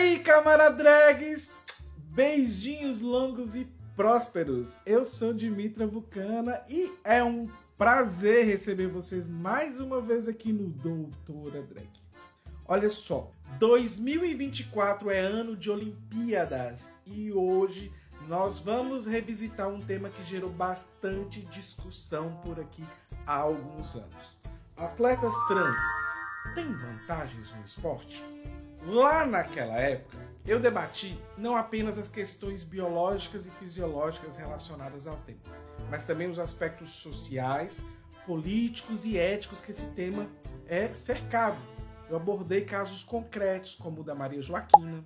aí, camaradrags? Beijinhos longos e prósperos. Eu sou Dimitra Vulcana e é um prazer receber vocês mais uma vez aqui no Doutora Drag. Olha só, 2024 é ano de Olimpíadas e hoje nós vamos revisitar um tema que gerou bastante discussão por aqui há alguns anos. Atletas trans têm vantagens no esporte? Lá naquela época, eu debati não apenas as questões biológicas e fisiológicas relacionadas ao tema, mas também os aspectos sociais, políticos e éticos que esse tema é cercado. Eu abordei casos concretos, como o da Maria Joaquina,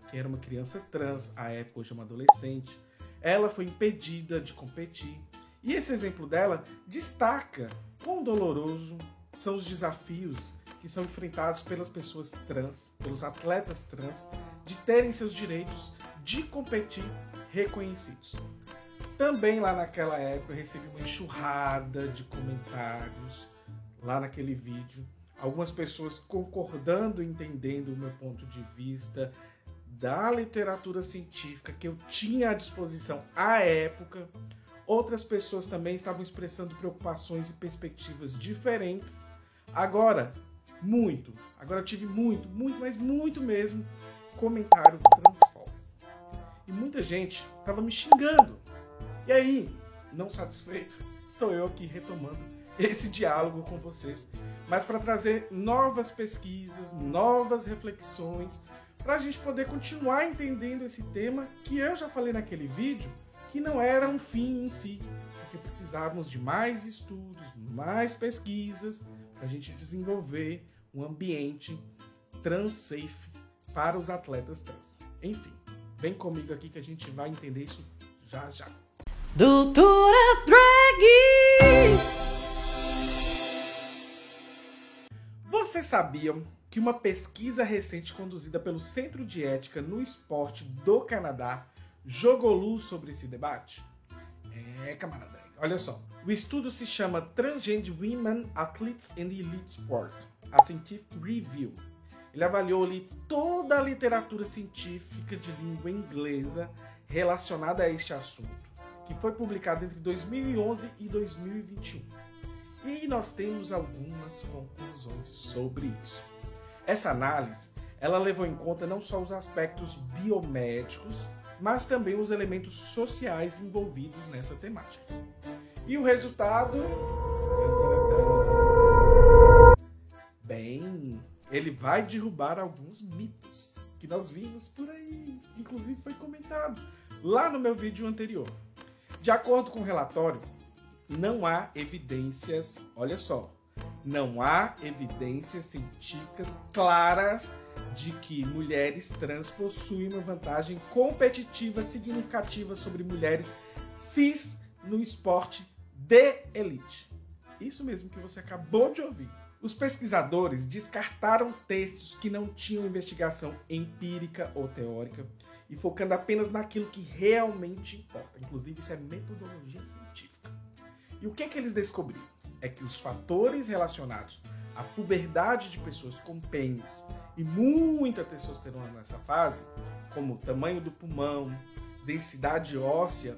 que era uma criança trans, à época hoje é uma adolescente. Ela foi impedida de competir. E esse exemplo dela destaca quão doloroso são os desafios que são enfrentados pelas pessoas trans, pelos atletas trans, de terem seus direitos de competir reconhecidos. Também lá naquela época eu recebi uma enxurrada de comentários lá naquele vídeo. Algumas pessoas concordando e entendendo o meu ponto de vista da literatura científica que eu tinha à disposição à época. Outras pessoas também estavam expressando preocupações e perspectivas diferentes. Agora eu tive muito mesmo comentário transfóbico. E muita gente estava me xingando. E aí, não satisfeito, estou eu aqui retomando esse diálogo com vocês, mas para trazer novas pesquisas, novas reflexões, para a gente poder continuar entendendo esse tema que eu já falei naquele vídeo, que não era um fim em si, porque precisávamos de mais estudos, mais pesquisas, para a gente desenvolver um ambiente trans-safe para os atletas trans. Enfim, vem comigo aqui que a gente vai entender isso já já. Doutora Drag! Vocês sabiam que uma pesquisa recente conduzida pelo Centro de Ética no Esporte do Canadá jogou luz sobre esse debate? Camarada, olha só. O estudo se chama Transgender Women Athletes in the Elite Sport, a Scientific Review. Ele avaliou ali toda a literatura científica de língua inglesa relacionada a este assunto, que foi publicado entre 2011 e 2021. E nós temos algumas conclusões sobre isso. Essa análise, ela levou em conta não só os aspectos biomédicos, mas também os elementos sociais envolvidos nessa temática. E o resultado? Bem, ele vai derrubar alguns mitos que nós vimos por aí, inclusive foi comentado lá no meu vídeo anterior. De acordo com o relatório, não há evidências, olha só, não há evidências científicas claras de que mulheres trans possuem uma vantagem competitiva significativa sobre mulheres cis no esporte de elite. Isso mesmo que você acabou de ouvir. Os pesquisadores descartaram textos que não tinham investigação empírica ou teórica e focando apenas naquilo que realmente importa. Inclusive, isso é metodologia científica. E o que eles descobriram? É que os fatores relacionados à puberdade de pessoas com pênis e muita testosterona nessa fase, como o tamanho do pulmão, densidade óssea,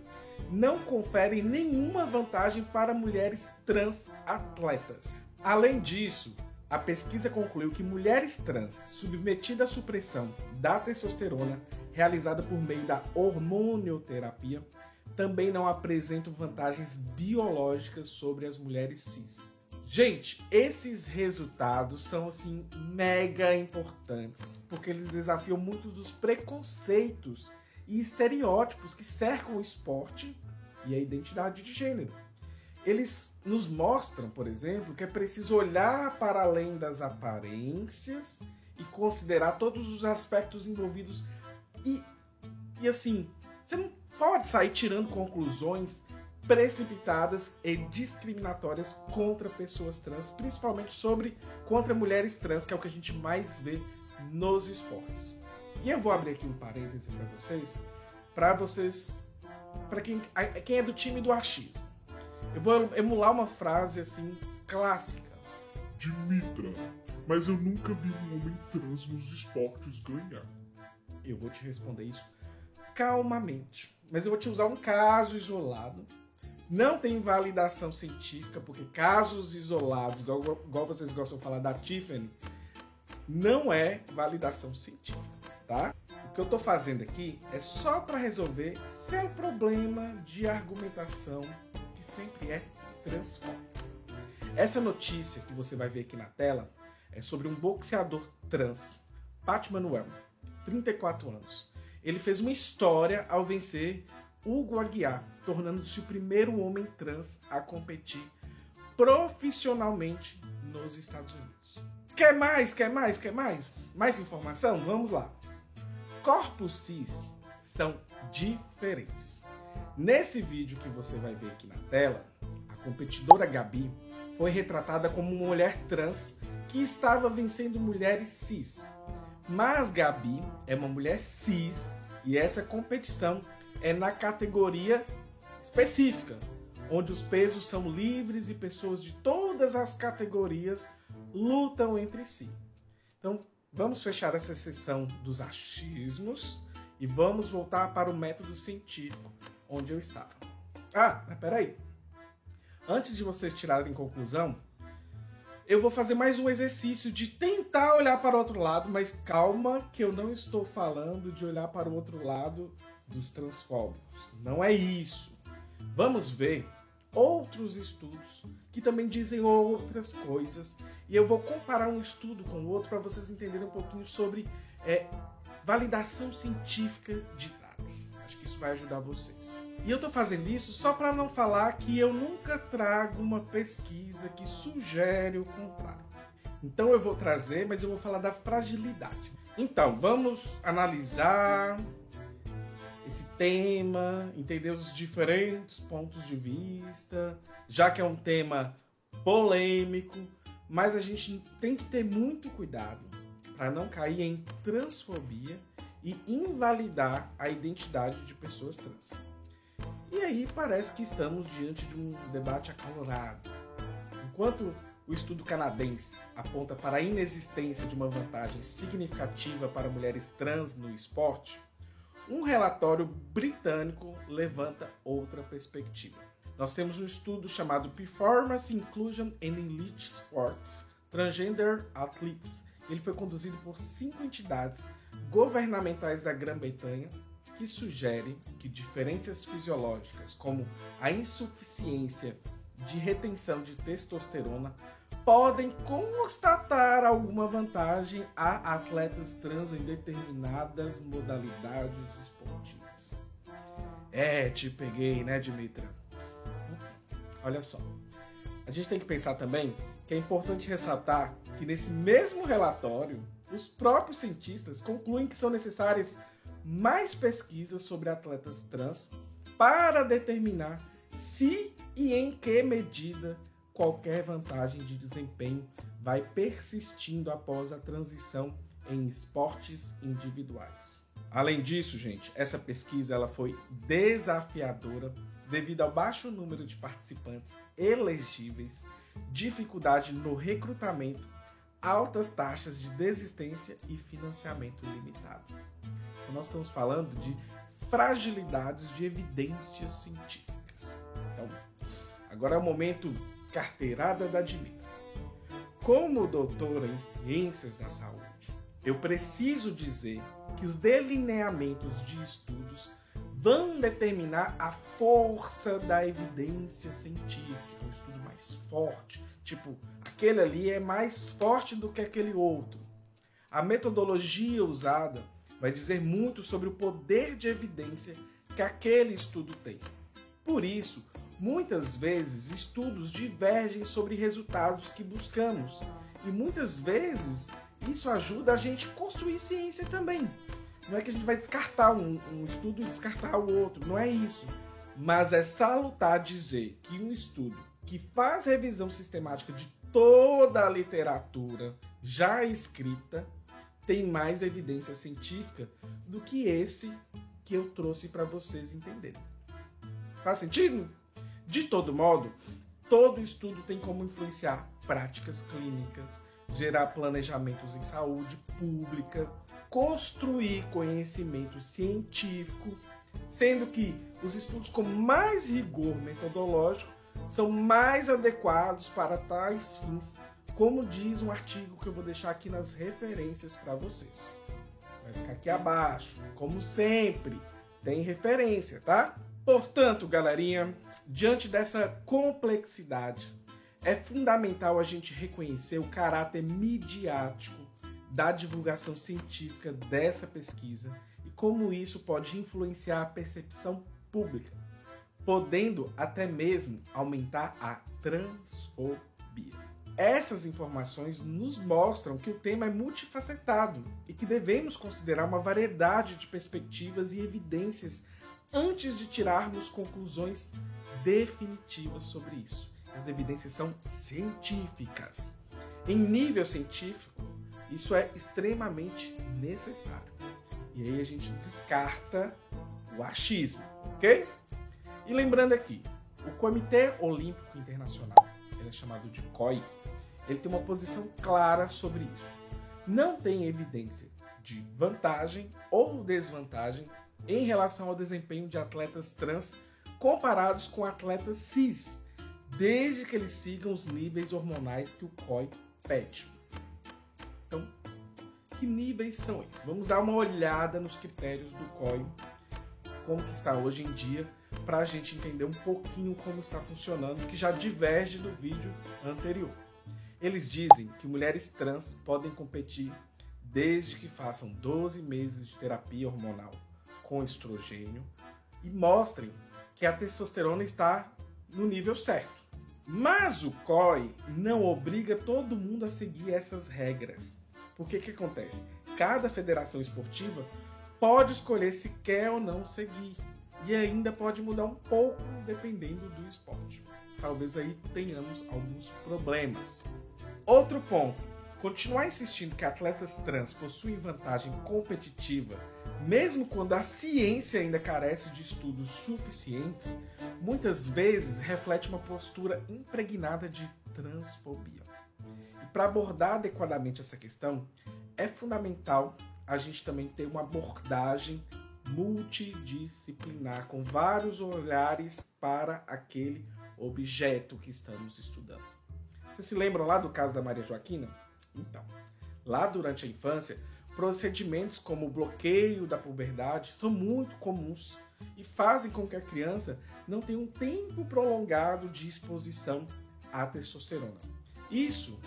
não conferem nenhuma vantagem para mulheres trans atletas. Além disso, a pesquisa concluiu que mulheres trans submetidas à supressão da testosterona realizada por meio da hormonioterapia também não apresentam vantagens biológicas sobre as mulheres cis. Gente, esses resultados são assim mega importantes, porque eles desafiam muitos dos preconceitos e estereótipos que cercam o esporte e a identidade de gênero. Eles nos mostram, por exemplo, que é preciso olhar para além das aparências e considerar todos os aspectos envolvidos e assim, você não pode sair tirando conclusões precipitadas e discriminatórias contra pessoas trans, principalmente contra mulheres trans, que é o que a gente mais vê nos esportes. E eu vou abrir aqui um parêntese para quem é do time do achismo. Eu vou emular uma frase assim clássica. Dimitra, mas eu nunca vi um homem trans nos esportes ganhar. Eu vou te responder isso calmamente. Mas eu vou te usar um caso isolado. Não tem validação científica, porque casos isolados, igual vocês gostam de falar da Tiffany, não é validação científica, tá? O que eu tô fazendo aqui é só para resolver seu problema de argumentação, que sempre é transfóbico. Essa notícia que você vai ver aqui na tela é sobre um boxeador trans, Pat Manuel, 34 anos. Ele fez uma história ao vencer Hugo Aguiar, tornando-se o primeiro homem trans a competir profissionalmente nos Estados Unidos. Quer mais? Quer mais? Quer mais? Mais informação? Vamos lá. Corpos cis são diferentes. Nesse vídeo que você vai ver aqui na tela, a competidora Gabi foi retratada como uma mulher trans que estava vencendo mulheres cis. Mas Gabi é uma mulher cis e essa competição é na categoria específica, onde os pesos são livres e pessoas de todas as categorias lutam entre si. Então, vamos fechar essa sessão dos achismos e vamos voltar para o método científico, onde eu estava. Mas peraí. Antes de vocês tirarem conclusão, eu vou fazer mais um exercício de tentar olhar para o outro lado, mas calma que eu não estou falando de olhar para o outro lado dos transfóbicos. Não é isso. Vamos ver outros estudos que também dizem outras coisas e eu vou comparar um estudo com o outro para vocês entenderem um pouquinho sobre validação científica de dados. Acho que isso vai ajudar vocês. E eu tô fazendo isso só para não falar que eu nunca trago uma pesquisa que sugere o contrário. Então eu vou trazer, mas eu vou falar da fragilidade. Então, vamos analisar esse tema, entender os diferentes pontos de vista, já que é um tema polêmico, mas a gente tem que ter muito cuidado para não cair em transfobia e invalidar a identidade de pessoas trans. E aí parece que estamos diante de um debate acalorado. Enquanto o estudo canadense aponta para a inexistência de uma vantagem significativa para mulheres trans no esporte, um relatório britânico levanta outra perspectiva. Nós temos um estudo chamado Performance Inclusion in Elite Sports Transgender Athletes. Ele foi conduzido por 5 entidades governamentais da Grã-Bretanha que sugere que diferenças fisiológicas, como a insuficiência de retenção de testosterona, podem constatar alguma vantagem a atletas trans em determinadas modalidades esportivas. Te peguei, né, Dimitra? Olha só. A gente tem que pensar também que é importante ressaltar que nesse mesmo relatório, os próprios cientistas concluem que são necessárias mais pesquisas sobre atletas trans para determinar se e em que medida qualquer vantagem de desempenho vai persistindo após a transição em esportes individuais. Além disso, gente, essa pesquisa ela foi desafiadora devido ao baixo número de participantes elegíveis, dificuldade no recrutamento, altas taxas de desistência e financiamento limitado. Então, nós estamos falando de fragilidades de evidências científicas. Então, agora é o momento carteirada da Dimitra. Como doutora em ciências da saúde, eu preciso dizer que os delineamentos de estudos vão determinar a força da evidência científica, um estudo mais forte, tipo, aquele ali é mais forte do que aquele outro. A metodologia usada vai dizer muito sobre o poder de evidência que aquele estudo tem. Por isso, muitas vezes estudos divergem sobre resultados que buscamos e muitas vezes isso ajuda a gente a construir ciência também. Não é que a gente vai descartar um estudo e descartar o outro, não é isso. Mas é salutar dizer que um estudo que faz revisão sistemática de toda a literatura já escrita tem mais evidência científica do que esse que eu trouxe para vocês entenderem. Faz sentido? De todo modo, todo estudo tem como influenciar práticas clínicas, gerar planejamentos em saúde pública, construir conhecimento científico, sendo que os estudos com mais rigor metodológico são mais adequados para tais fins, como diz um artigo que eu vou deixar aqui nas referências para vocês. Vai ficar aqui abaixo, como sempre, tem referência, tá? Portanto, galerinha, diante dessa complexidade, é fundamental a gente reconhecer o caráter midiático da divulgação científica dessa pesquisa e como isso pode influenciar a percepção pública, podendo até mesmo aumentar a transfobia. Essas informações nos mostram que o tema é multifacetado e que devemos considerar uma variedade de perspectivas e evidências antes de tirarmos conclusões definitivas sobre isso. As evidências são científicas. Em nível científico, isso é extremamente necessário. E aí a gente descarta o achismo, ok? E lembrando aqui, o Comitê Olímpico Internacional, ele é chamado de COI, ele tem uma posição clara sobre isso. Não tem evidência de vantagem ou desvantagem em relação ao desempenho de atletas trans comparados com atletas cis, desde que eles sigam os níveis hormonais que o COI pede. Então, que níveis são esses? Vamos dar uma olhada nos critérios do COI, como que está hoje em dia, para a gente entender um pouquinho como está funcionando, que já diverge do vídeo anterior. Eles dizem que mulheres trans podem competir desde que façam 12 meses de terapia hormonal com estrogênio e mostrem que a testosterona está no nível certo. Mas o COI não obriga todo mundo a seguir essas regras. Porque o que acontece? Cada federação esportiva pode escolher se quer ou não seguir. E ainda pode mudar um pouco dependendo do esporte. Talvez aí tenhamos alguns problemas. Outro ponto. Continuar insistindo que atletas trans possuem vantagem competitiva, mesmo quando a ciência ainda carece de estudos suficientes, muitas vezes reflete uma postura impregnada de transfobia. E para abordar adequadamente essa questão, é fundamental a gente também ter uma abordagem multidisciplinar, com vários olhares para aquele objeto que estamos estudando. Vocês se lembram lá do caso da Maria Joaquina? Então, lá durante a infância, procedimentos como o bloqueio da puberdade são muito comuns e fazem com que a criança não tenha um tempo prolongado de exposição à testosterona. Isso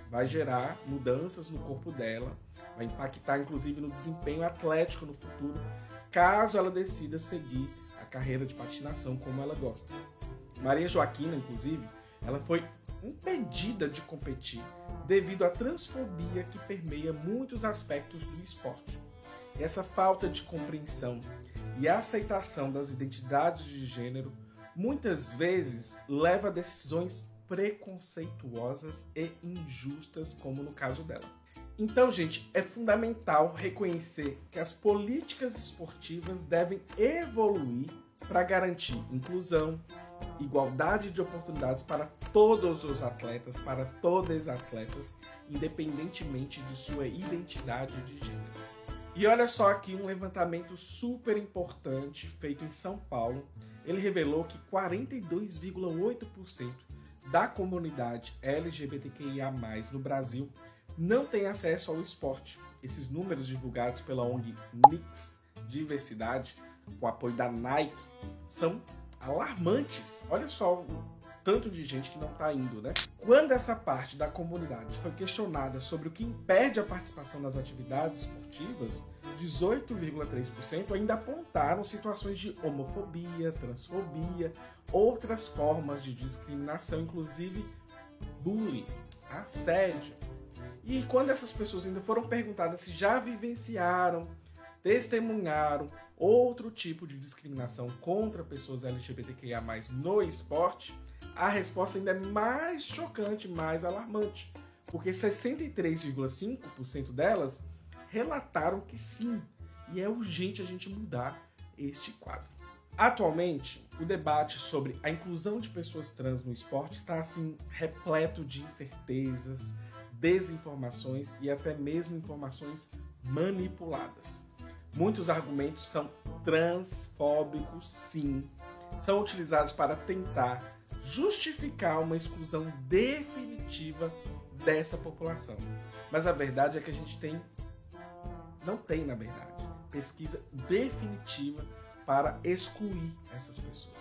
vai gerar mudanças no corpo dela, vai impactar inclusive no desempenho atlético no futuro, caso ela decida seguir a carreira de patinação como ela gosta. Maria Joaquina, inclusive, ela foi impedida de competir devido à transfobia que permeia muitos aspectos do esporte. E essa falta de compreensão e aceitação das identidades de gênero muitas vezes leva a decisões preconceituosas e injustas, como no caso dela. Então, gente, é fundamental reconhecer que as políticas esportivas devem evoluir para garantir inclusão, igualdade de oportunidades para todos os atletas, para todas as atletas, independentemente de sua identidade de gênero. E olha só aqui um levantamento super importante feito em São Paulo. Ele revelou que 42,8% da comunidade LGBTQIA+, no Brasil, não tem acesso ao esporte. Esses números divulgados pela ONG Mix Diversidade, com apoio da Nike, são alarmantes. Olha só o tanto de gente que não está indo, né? Quando essa parte da comunidade foi questionada sobre o que impede a participação nas atividades esportivas, 18,3% ainda apontaram situações de homofobia, transfobia, outras formas de discriminação, inclusive bullying, assédio. E quando essas pessoas ainda foram perguntadas se já vivenciaram, testemunharam outro tipo de discriminação contra pessoas LGBTQIA+, no esporte, a resposta ainda é mais chocante, mais alarmante, porque 63,5% delas relataram que sim, e é urgente a gente mudar este quadro. Atualmente, o debate sobre a inclusão de pessoas trans no esporte está assim repleto de incertezas, desinformações e até mesmo informações manipuladas. Muitos argumentos são transfóbicos, sim. São utilizados para tentar justificar uma exclusão definitiva dessa população. Mas a verdade é que a gente não tem, na verdade, pesquisa definitiva para excluir essas pessoas.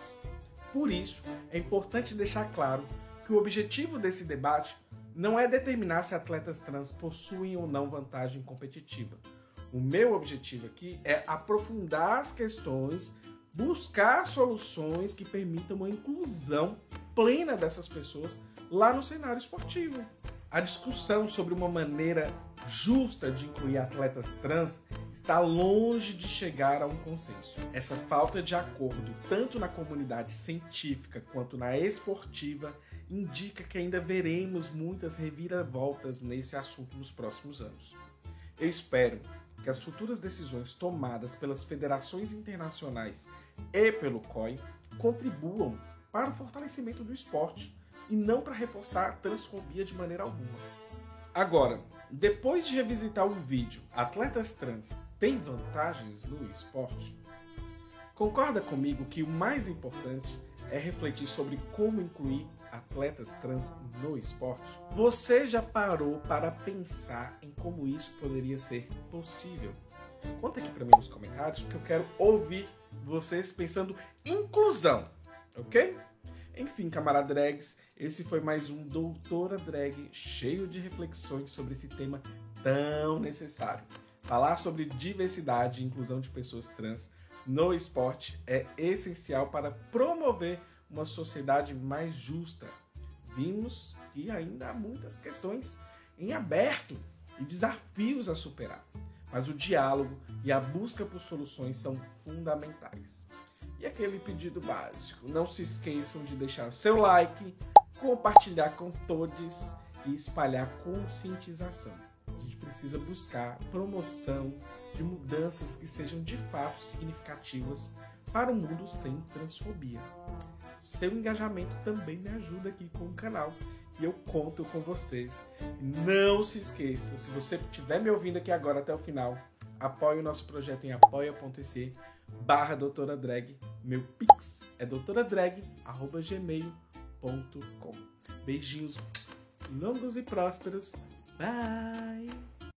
Por isso, é importante deixar claro que o objetivo desse debate não é determinar se atletas trans possuem ou não vantagem competitiva. O meu objetivo aqui é aprofundar as questões, buscar soluções que permitam uma inclusão plena dessas pessoas lá no cenário esportivo. A discussão sobre uma maneira justa de incluir atletas trans está longe de chegar a um consenso. Essa falta de acordo, tanto na comunidade científica quanto na esportiva, indica que ainda veremos muitas reviravoltas nesse assunto nos próximos anos. Eu espero que as futuras decisões tomadas pelas federações internacionais e pelo COI contribuam para o fortalecimento do esporte e não para reforçar a transfobia de maneira alguma. Agora, depois de revisitar o vídeo Atletas Trans têm vantagens no esporte? Concorda comigo que o mais importante é refletir sobre como incluir atletas trans no esporte? Você já parou para pensar em como isso poderia ser possível? Conta aqui para mim nos comentários, porque eu quero ouvir vocês pensando em inclusão, ok? Enfim, camarada drags, esse foi mais um Doutora Drag cheio de reflexões sobre esse tema tão necessário. Falar sobre diversidade e inclusão de pessoas trans no esporte é essencial para promover uma sociedade mais justa. Vimos que ainda há muitas questões em aberto e desafios a superar, mas o diálogo e a busca por soluções são fundamentais. E aquele pedido básico, não se esqueçam de deixar o seu like, compartilhar com todos e espalhar conscientização. A gente precisa buscar promoção de mudanças que sejam de fato significativas para um mundo sem transfobia. Seu engajamento também me ajuda aqui com o canal e eu conto com vocês. Não se esqueça, se você estiver me ouvindo aqui agora até o final, apoie o nosso projeto em apoia.se/Doutora Drag. Meu pix é doutoradrag@gmail.com. Beijinhos longos e prósperos. Bye!